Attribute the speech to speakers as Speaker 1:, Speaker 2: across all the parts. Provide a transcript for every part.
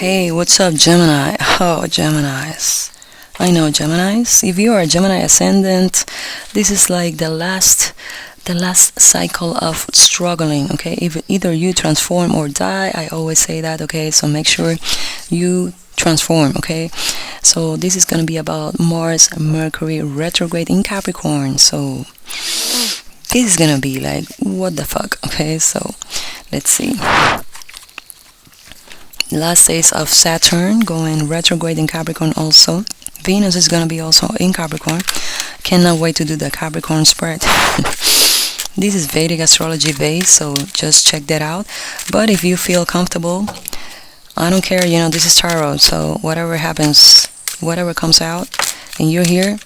Speaker 1: Hey, what's up, Gemini? Oh, Geminis. I know Geminis. If you are a Gemini ascendant, this is like the last cycle of struggling, okay? If either you transform or die, I always say that, okay? So make sure you transform, okay? So this is going to be about Mars and Mercury retrograde in Capricorn. So this is going to be like what the fuck, okay? So let's see. Last days of Saturn going retrograde in Capricorn also. Venus is gonna be also in Capricorn. Cannot wait to do the Capricorn spread. This is Vedic astrology based, so just check that out. But if you feel comfortable, I don't care, this is tarot, so whatever happens, whatever comes out, and you're here,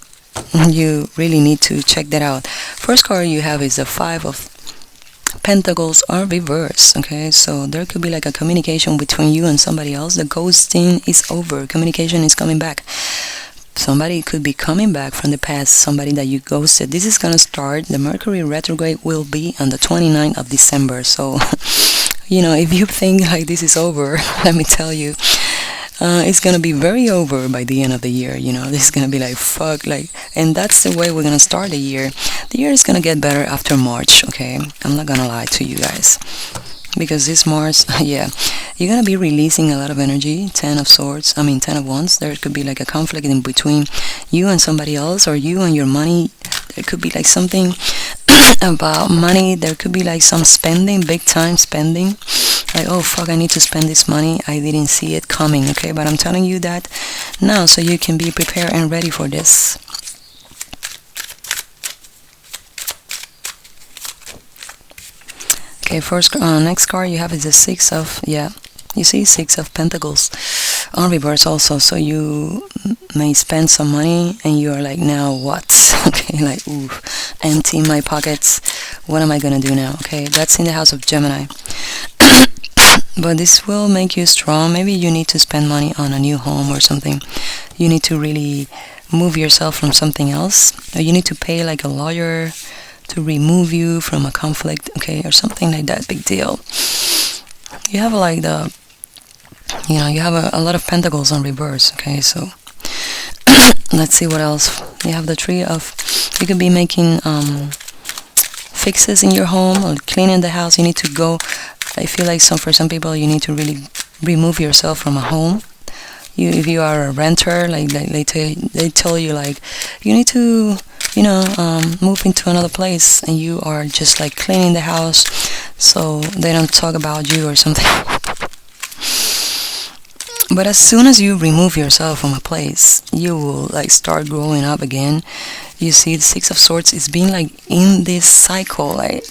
Speaker 1: you really need to check that out. First card you have is the Five of Pentacles are reversed, okay? So there could be like a communication between you and somebody else. The ghosting is over. Communication is coming back. Somebody could be coming back from the past, somebody that you ghosted. This is gonna start. The Mercury retrograde will be on the 29th of December. So, if you think like this is over, let me tell you, it's gonna be very over by the end of the year. This is gonna be like fuck, and that's the way we're gonna start the year. The year is gonna get better after March, okay? I'm not gonna lie to you guys, because this Mars, yeah, you're gonna be releasing a lot of energy. Ten of Wands. There could be like a conflict in between you and somebody else, or you and your money. There could be like something about money. There could be like some spending, big time spending. Like, oh fuck, I need to spend this money. I didn't see it coming, okay? But I'm telling you that now so you can be prepared and ready for this. Okay, next card you have is the Six of Pentacles on reverse also. So you may spend some money and you are like, now what? Okay, like, ooh, empty my pockets. What am I gonna do now? Okay, that's in the house of Gemini. But this will make you strong. Maybe you need to spend money on a new home or something. You need to really move yourself from something else. Or you need to pay like a lawyer to remove you from a conflict, okay, or something like that. Big deal. You have like you have a lot of pentacles on reverse, okay? So let's see what else. You have the you could be making fixes in your home or cleaning the house. You need to go. I feel like for some people you need to really remove yourself from a home. If you are a renter, like they tell you like you need to move into another place, and you are just like cleaning the house so they don't talk about you or something. But as soon as you remove yourself from a place, you will like start growing up again. You see, the Six of Swords is being like in this cycle. Like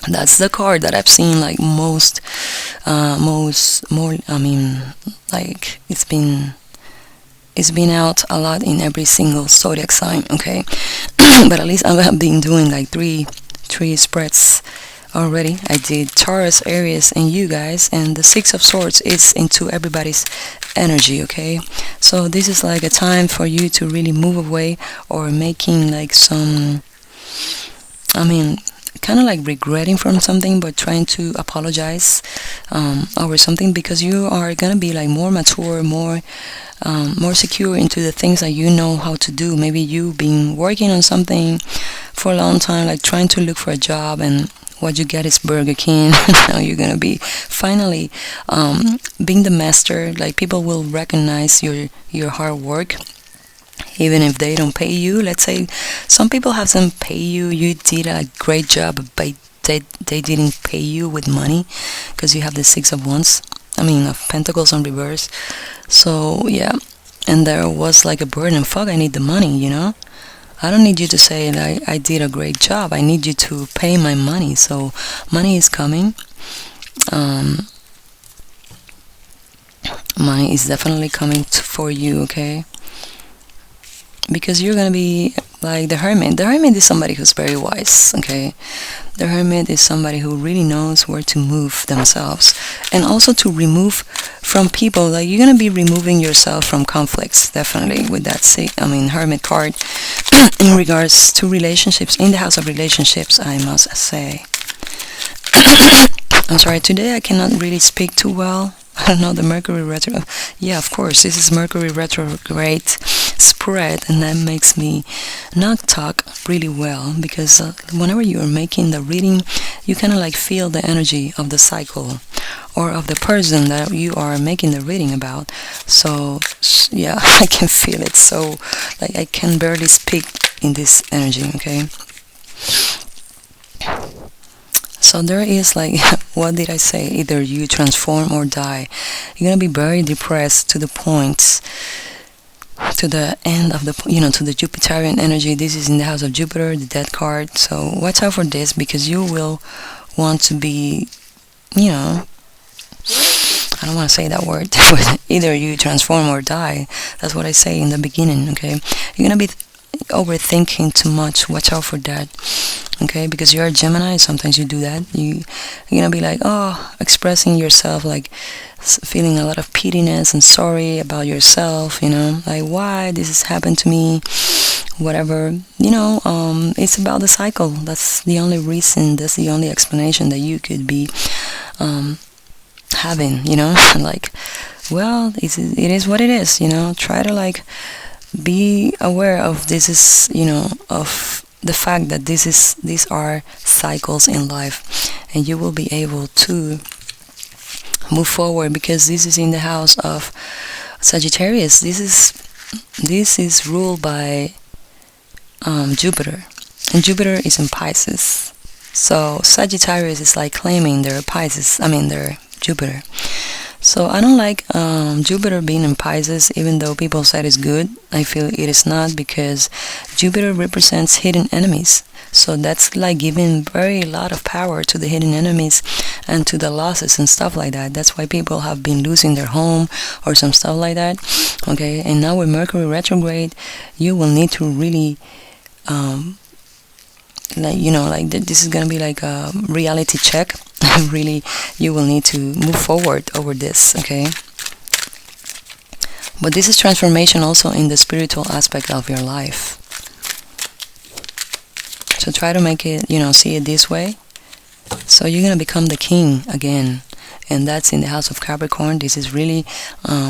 Speaker 1: that's the card that I've seen like like it's been out a lot in every single zodiac sign, okay? But at least I have been doing like three spreads already. I did Taurus, Aries, and you guys, and the Six of Swords is into everybody's energy, okay? So this is like a time for you to really move away, or making like some, kind of like regretting from something, but trying to apologize over something, because you are gonna be like more mature, more secure into the things that you know how to do. Maybe you've been working on something for a long time, like trying to look for a job, and what you get is Burger King. Now you're gonna be finally being the master. Like people will recognize your hard work, even if they don't pay you. Let's say some people have them pay you. You did a great job, but they didn't pay you with money because you have the Six of Wands. Of Pentacles on reverse. So yeah, and there was like a burden. Fuck, I need the money. I don't need you to say like I did a great job. I need you to pay my money. So money is coming. Money is definitely coming for you, okay? Because you're gonna be like the Hermit. The Hermit is somebody who's very wise, okay? The Hermit is somebody who really knows where to move themselves, and also to remove from people. Like you're gonna be removing yourself from conflicts, definitely, with that Hermit card. In regards to relationships, in the house of relationships, I must say. I'm sorry, today I cannot really speak too well. I don't know, the Mercury retro. Yeah, of course, this is Mercury retrograde spread, and that makes me not talk really well because whenever you are making the reading, you kind of like feel the energy of the cycle or of the person that you are making the reading about. So, yeah, I can feel it. So, like, I can barely speak in this energy, okay? So there is like, what did I say? Either you transform or die. You're gonna be very depressed to the point, to the end of the, to the Jupiterian energy. This is in the house of Jupiter, the death card. So watch out for this because you will want to be, I don't want to say that word, but either you transform or die. That's what I say in the beginning, okay? You're gonna be overthinking too much. Watch out for that, okay? Because you're a Gemini, sometimes you do that. You're gonna be like, expressing yourself, like feeling a lot of pityness and sorry about yourself, like why this has happened to me, whatever. It's about the cycle. That's the only reason, that's the only explanation that you could be having, like, well, it is what it is. Try to like be aware of this is, of the fact that these are cycles in life, and you will be able to move forward because this is in the house of Sagittarius. This is ruled by Jupiter, and Jupiter is in Pisces. So Sagittarius is like claiming their their Jupiter. So I don't like Jupiter being in Pisces, even though people said it's good. I feel it is not, because Jupiter represents hidden enemies. So that's like giving very lot of power to the hidden enemies and to the losses and stuff like that. That's why people have been losing their home or some stuff like that. Okay, and now with Mercury retrograde, you will need to really this is gonna be like a reality check. Really, you will need to move forward over this, okay? But this is transformation also in the spiritual aspect of your life. So try to make it, see it this way. So you're gonna become the king again, and that's in the house of Capricorn. This is really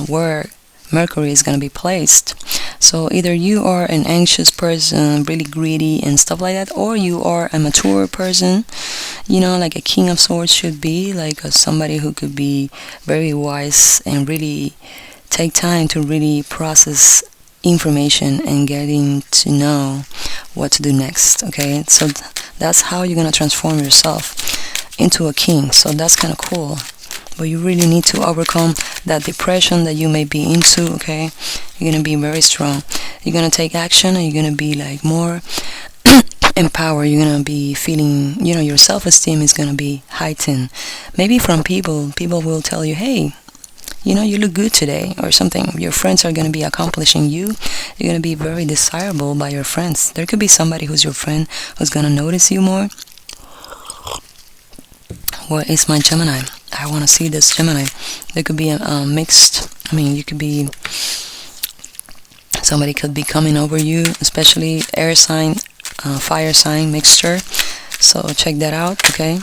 Speaker 1: where Mercury is going to be placed. So either you are an anxious person, really greedy and stuff like that, or you are a mature person, like a king of swords should be, like somebody who could be very wise and really take time to really process information and getting to know what to do next, okay? So that's how you're going to transform yourself into a king. So that's kind of cool. But you really need to overcome that depression that you may be into, okay? You're going to be very strong. You're going to take action, and you're going to be like more empowered. You're going to be feeling, your self-esteem is going to be heightened. Maybe from people will tell you, hey, you look good today or something. Your friends are going to be accomplishing you. You're going to be very desirable by your friends. There could be somebody who's your friend who's going to notice you more. What is my Gemini? I want to see this Gemini. There could be a mixed, you could be, somebody could be coming over you, especially air sign, fire sign mixture. So check that out, okay?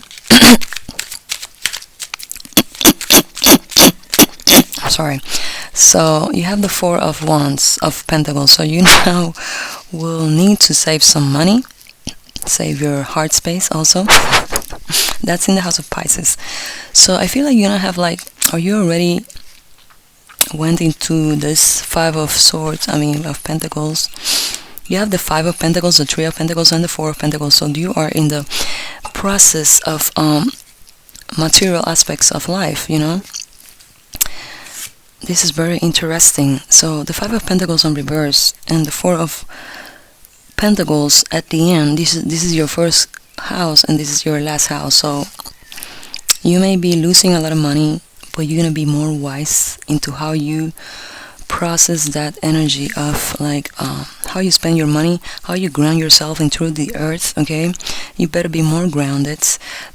Speaker 1: Sorry. So you have the Four of Wands, of Pentacles. So you now will need to save some money. Save your heart space also. That's in the house of Pisces. So I feel like you're gonna have or you already went into this Five of Swords, of Pentacles. You have the Five of Pentacles, the Three of Pentacles, and the Four of Pentacles. So you are in the process of material aspects of life, This is very interesting. So the Five of Pentacles on reverse and the Four of Pentacles at the end. This is your first house and this is your last house. So you may be losing a lot of money, but you're gonna be more wise into how you process that energy of how you spend your money, how you ground yourself into the earth, okay? You better be more grounded.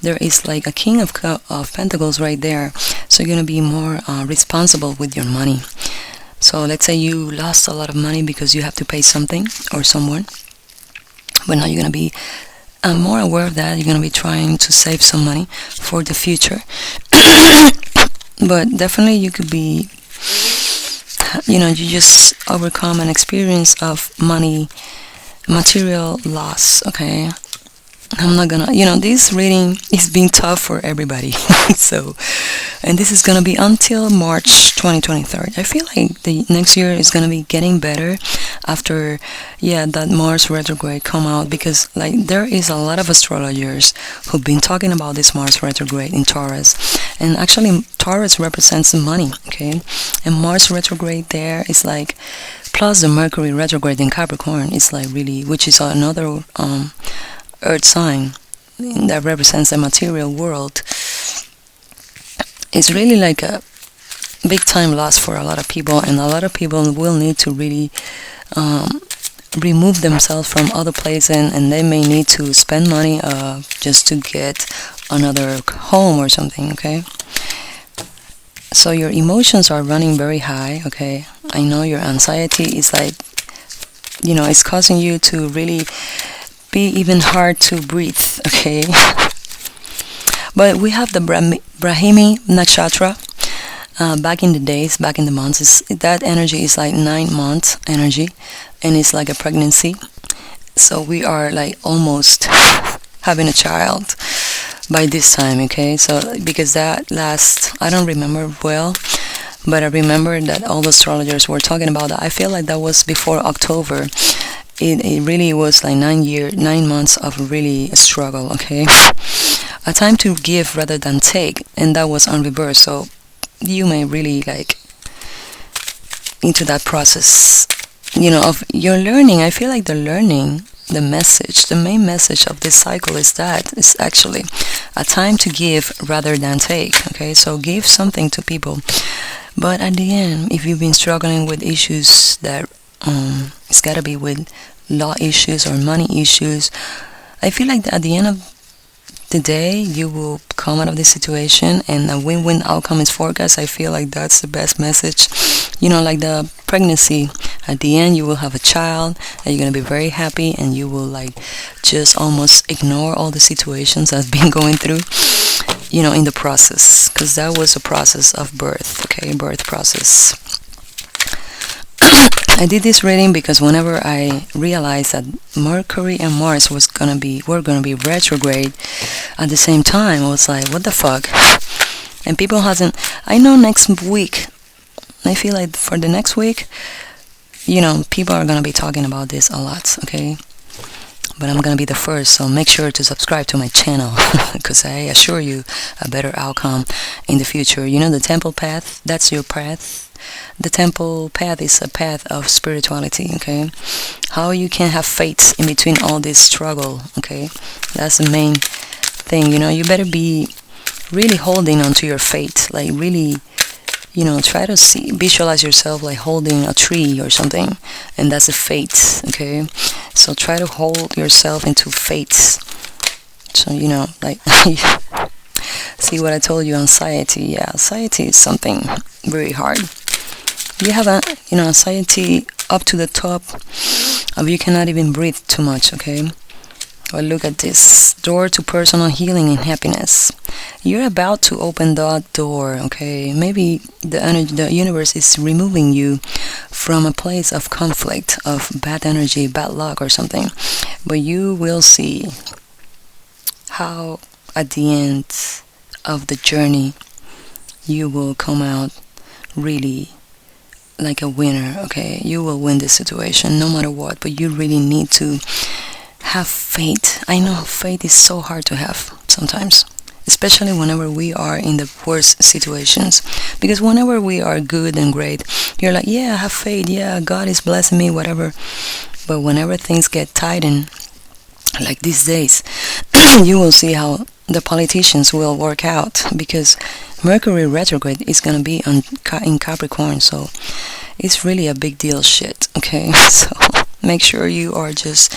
Speaker 1: There is like a King of Pentacles right there. So you're gonna be more responsible with your money. So let's say you lost a lot of money because you have to pay something or someone, but now you're gonna be more aware of that. You're gonna be trying to save some money for the future. but definitely you could be, you just overcome an experience of money, material loss, okay? I'm not gonna, this reading is being tough for everybody. So, and this is gonna be until March 2023. I feel like the next year is gonna be getting better after, yeah, that Mars retrograde come out, because like there is a lot of astrologers who've been talking about this Mars retrograde in Taurus, and actually Taurus represents money, okay, and Mars retrograde there is like, plus the Mercury retrograde in Capricorn is like really, which is another earth sign that represents the material world. It's really like a big time loss for a lot of people, and a lot of people will need to really remove themselves from other places, and they may need to spend money just to get another home or something, okay? So your emotions are running very high, okay? I know your anxiety is like, it's causing you to really be even hard to breathe, okay? But we have the Brahmi Nakshatra. Back in the days, back in the months, that energy is like 9 months energy, and it's like a pregnancy. So we are like almost having a child by this time, okay? So because that last, I don't remember well, but I remember that all the astrologers were talking about that. I feel like that was before October. It really was like 9 months of really a struggle, okay? A time to give rather than take, and that was on reverse. So you may really like into that process, of your learning. I feel like the learning, the main message of this cycle is that it's actually a time to give rather than take, okay? So give something to people, but at the end, if you've been struggling with issues that it's gotta be with law issues or money issues, I feel like at the end of the day you will come out of this situation and a win-win outcome is forecast. I feel like that's the best message. Like the pregnancy, at the end you will have a child and you're gonna be very happy, and you will like just almost ignore all the situations that's been going through, in the process, because that was a process of birth, okay? Birth process. I did this reading because whenever I realized that Mercury and Mars were gonna be retrograde at the same time, I was like, what the fuck? And people hasn't. I know next week. I feel like for the next week, people are gonna be talking about this a lot, okay? But I'm gonna be the first, so make sure to subscribe to my channel because I assure you a better outcome in the future. The temple path, that's your path. The temple path is a path of spirituality, okay? How you can have faith in between all this struggle, okay? That's the main thing, you better be really holding on to your faith, like really, try to visualize yourself like holding a tree or something, and that's a faith, okay? So try to hold yourself into faith. So, like, see what I told you, anxiety, yeah, anxiety is something very hard. You have anxiety up to the top of you cannot even breathe too much, okay? Well, look at this. Door to personal healing and happiness. You're about to open that door, okay? Maybe the universe is removing you from a place of conflict, of bad energy, bad luck or something. But you will see how at the end of the journey you will come out really like a winner, okay? You will win this situation no matter what, but you really need to have faith. I know faith is so hard to have sometimes, especially whenever we are in the worst situations, because whenever we are good and great, you're like, yeah, I have faith, yeah, God is blessing me, whatever. But whenever things get tightened, like these days, you will see how the politicians will work out, because Mercury retrograde is gonna be in Capricorn, so it's really a big deal shit, okay? So make sure you are just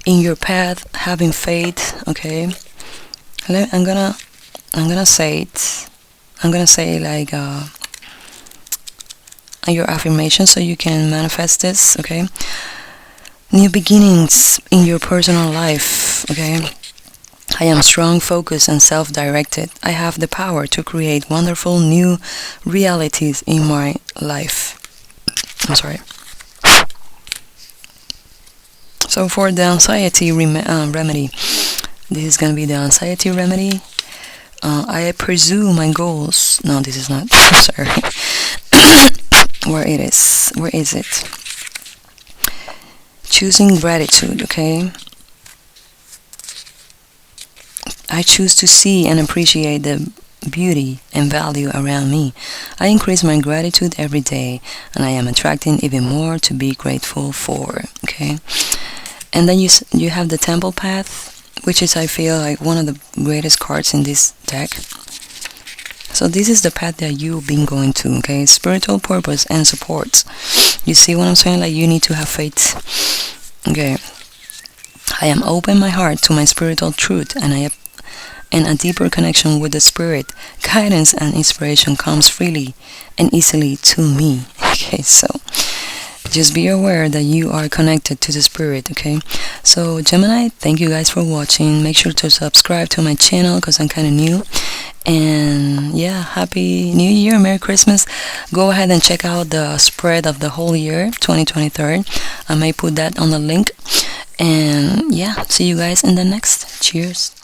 Speaker 1: in your path, having faith, okay? I'm gonna say it. I'm gonna say like your affirmation so you can manifest this, okay? New beginnings in your personal life, okay? I am strong, focused, and self-directed. I have the power to create wonderful new realities in my life. I'm sorry. So for the anxiety remedy, this is going to be the anxiety remedy. I pursue my goals. No, this is not. Sorry. Where it is? Where is it? Choosing gratitude, okay? I choose to see and appreciate the beauty and value around me. I increase my gratitude every day, and I am attracting even more to be grateful for, okay? And then you have the temple path, which is, I feel like, one of the greatest cards in this deck. So this is the path that you've been going to, okay? Spiritual purpose and support. You see what I'm saying? Like, you need to have faith. Okay. I am open my heart to my spiritual truth, and a deeper connection with the spirit. Guidance and inspiration comes freely and easily to me. Okay, so just be aware that you are connected to the spirit, okay? So Gemini, thank you guys for watching. Make sure to subscribe to my channel because I'm kind of new. And yeah, Happy New Year, Merry Christmas. Go ahead and check out the spread of the whole year, 2023. I may put that on the link. And yeah, see you guys in the next. Cheers.